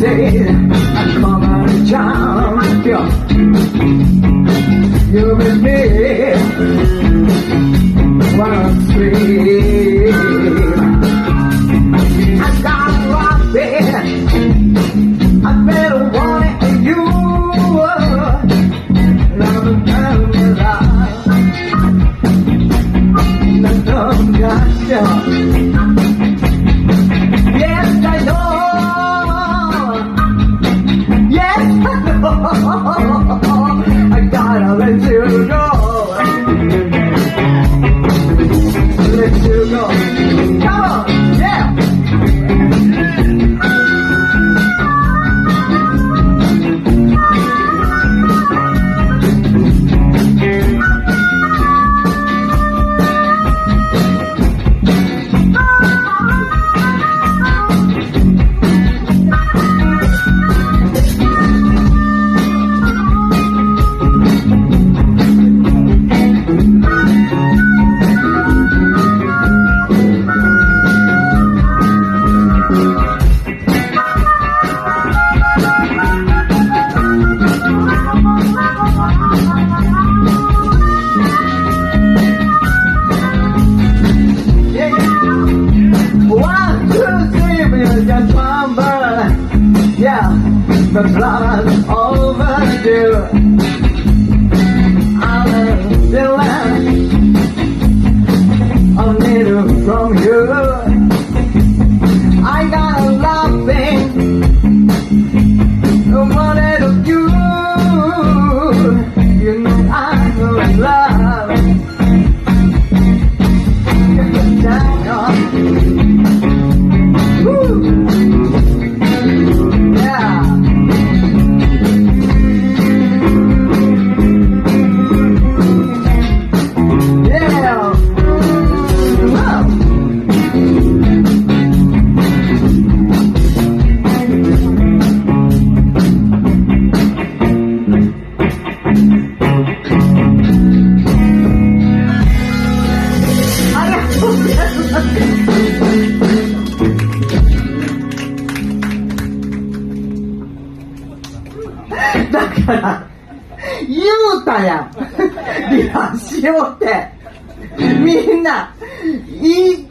say I come on a champion. You with me, one sweet. I got Robbie, I better want it for you. Now the time is out, the time got you. Yes, I know. Yes, I know. I gotta let you go. Let you go. Come on, yeah. Yeah, the blood overdue. I'm still a little from you. I got a love thing, wanted of you. You know I'm in love. Get the time on. Woo!だから言うたやんリハしようってみんないいって